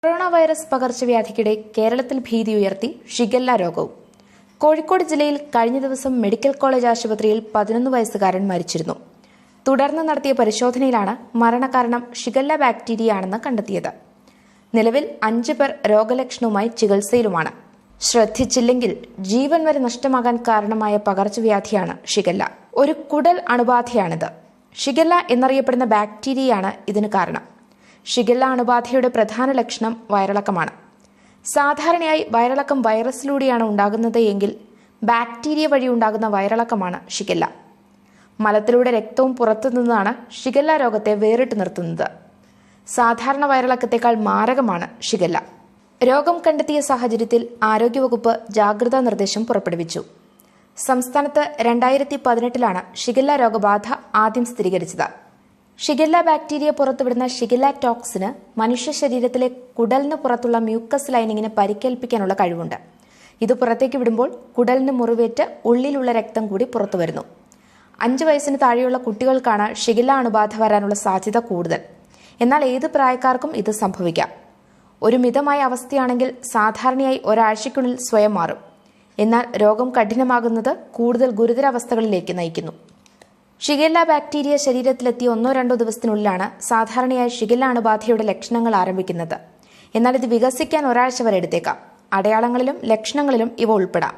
Corona virus പകർച്ചവ്യാധിക്കിടെ കേരളത്തിൽ ഭീതിയുയർത്തി shigella രോഗവും. കോഴിക്കോട് ജില്ലയിൽ കഴിഞ്ഞ ദിവസം മെഡിക്കൽ കോളേജ് ആശുപത്രിയിൽ 11 വയസ്സുകാരൻ മരിച്ചിരുന്നു. തുടർന്ന് നടത്തിയ പരിശോധനയിലാണ് മരണകാരണം ഷിഗല്ല ബാക്ടീരിയയാണെന്ന് കണ്ടെത്തിയത്. നിലവിൽ 5 പേർ രോഗലക്ഷണവുമായി ചികിത്സയിലുമാണ്. ശ്രദ്ധിച്ചില്ലെങ്കിൽ ജീവൻ വരെ നഷ്ടമാകാൻ കാരണമായ പകർച്ചവ്യാധിയാണ് ഷിഗല്ല. ഒരു കുടൽ അണുബാധയാണിത്. ഷിഗല്ല എന്നറിയപ്പെടുന്ന ബാക്ടീരിയയാണ് ഇതിന് കാരണം. ഷിഗല്ല അണുബാധയുടെ പ്രധാന ലക്ഷണം വയറിളക്കമാണ്. സാധാരണയായി വയറിളക്കം വൈറസിലൂടെയാണ് ഉണ്ടാകുന്നത് എങ്കിൽ ബാക്ടീരിയ വഴി ഉണ്ടാകുന്ന വയറിളക്കമാണ് ഷിഗല്ല. മലത്തിലൂടെ രക്തവും പുറത്തുനിന്നാണ് ഷിഗല്ല രോഗത്തെ വേറിട്ട് നിർത്തുന്നത്. സാധാരണ വയറിളക്കത്തേക്കാൾ മാരകമാണ് ഷിഗല്ല. രോഗം കണ്ടെത്തിയ സാഹചര്യത്തിൽ ആരോഗ്യവകുപ്പ് ജാഗ്രതാ നിർദ്ദേശം പുറപ്പെടുവിച്ചു. സംസ്ഥാനത്ത് 2018 ഷിഗല്ല രോഗബാധ ആദ്യം സ്ഥിരീകരിച്ചത്. ഷിഗല്ല ബാക്ടീരിയ പുറത്തുവിടുന്ന ഷിഗല്ല ടോക്സിന് മനുഷ്യ ശരീരത്തിലെ കുടലിന് പുറത്തുള്ള മ്യൂക്കസ് ലൈനിങ്ങിന് പരിക്കേൽപ്പിക്കാനുള്ള കഴിവുണ്ട്. ഇത് പുറത്തേക്ക് വിടുമ്പോൾ കുടലിന് മുറിവേറ്റ് ഉള്ളിലുള്ള രക്തം കൂടി പുറത്തുവരുന്നു. 5 വയസ്സിന് താഴെയുള്ള കുട്ടികൾക്കാണ് ഷിഗല്ല അണുബാധ വരാനുള്ള സാധ്യത കൂടുതൽ. എന്നാൽ ഏത് പ്രായക്കാർക്കും ഇത് സംഭവിക്കാം. ഒരു മിതമായ അവസ്ഥയാണെങ്കിൽ സാധാരണയായി ഒരാഴ്ചയ്ക്കുള്ളിൽ സ്വയം മാറും. എന്നാൽ രോഗം കഠിനമാകുന്നത് കൂടുതൽ ഗുരുതരാവസ്ഥകളിലേക്ക് നയിക്കുന്നു. ഷിഗല്ല ബാക്ടീരിയ ശരീരത്തിലെത്തിയ 1-2 ദിവസത്തിനുള്ളിലാണ് സാധാരണയായി ഷിഗല്ല അണുബാധയുടെ ലക്ഷണങ്ങൾ ആരംഭിക്കുന്നത്. എന്നാൽ ഇത് വികസിക്കാൻ ഒരാഴ്ച വരെ എടുത്തേക്കാം. അടയാളങ്ങളിലും ലക്ഷണങ്ങളിലും ഇവ ഉൾപ്പെടാം.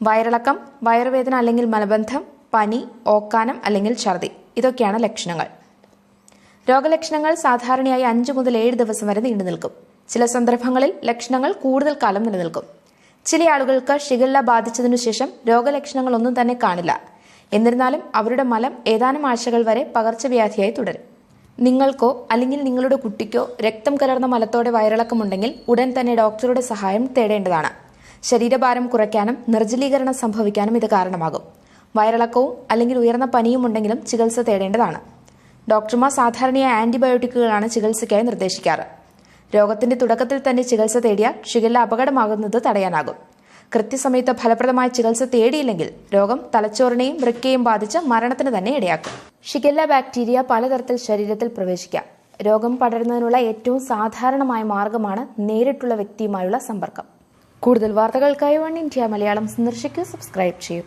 വയറിളക്കം, വയറുവേദന അല്ലെങ്കിൽ മലബന്ധം, പനി, ഓക്കാനം അല്ലെങ്കിൽ ഛർദി ഇതൊക്കെയാണ് ലക്ഷണങ്ങൾ. രോഗലക്ഷണങ്ങൾ സാധാരണയായി 5 മുതൽ 7 ദിവസം വരെ നീണ്ടുനിൽക്കും. ചില സന്ദർഭങ്ങളിൽ ലക്ഷണങ്ങൾ കൂടുതൽ കാലം നിലനിൽക്കും. ചില ആളുകൾക്ക് ഷിഗല്ല ബാധിച്ചതിനു ശേഷം രോഗലക്ഷണങ്ങൾ ഒന്നും തന്നെ കാണില്ല. എന്നിരുന്നാലും അവരുടെ മലം ഏതാനും ആഴ്ചകൾ വരെ പകർച്ചവ്യാധിയായി തുടരും. നിങ്ങൾക്കോ അല്ലെങ്കിൽ നിങ്ങളുടെ കുട്ടിക്കോ രക്തം കലർന്ന മലത്തോടെ വയറിളക്കമുണ്ടെങ്കിൽ ഉടൻ തന്നെ ഡോക്ടറുടെ സഹായം തേടേണ്ടതാണ്. ശരീരഭാരം കുറയ്ക്കാനും നിർജ്ജലീകരണം സംഭവിക്കാനും ഇത് കാരണമാകും. വയറിളക്കവും അല്ലെങ്കിൽ ഉയർന്ന പനിയും ഉണ്ടെങ്കിലും ചികിത്സ തേടേണ്ടതാണ്. ഡോക്ടർമാർ സാധാരണയായി ആന്റിബയോട്ടിക്കുകളാണ് ചികിത്സയ്ക്കായി നിർദ്ദേശിക്കാറ്. രോഗത്തിന്റെ തുടക്കത്തിൽ തന്നെ ചികിത്സ തേടിയാൽ ഷിഗല്ല അപകടമാകുന്നത് തടയാനാകും. കൃത്യസമയത്ത് ഫലപ്രദമായ ചികിത്സ തേടിയില്ലെങ്കിൽ രോഗം തലച്ചോറിനെയും വൃക്കയെയും ബാധിച്ച് മരണത്തിന് തന്നെ ഇടയാക്കും. ഷിഗല്ല ബാക്ടീരിയ പലതരത്തിൽ ശരീരത്തിൽ പ്രവേശിക്കാം. രോഗം പടരുന്നതിനുള്ള ഏറ്റവും സാധാരണമായ മാർഗമാണ് നേരിട്ടുള്ള വ്യക്തിയുമായുള്ള സമ്പർക്കം. കൂടുതൽ വാർത്തകൾക്കായി വൺ ഇന്ത്യ മലയാളം സന്ദർശിക്കൂ, സബ്സ്ക്രൈബ് ചെയ്യൂ.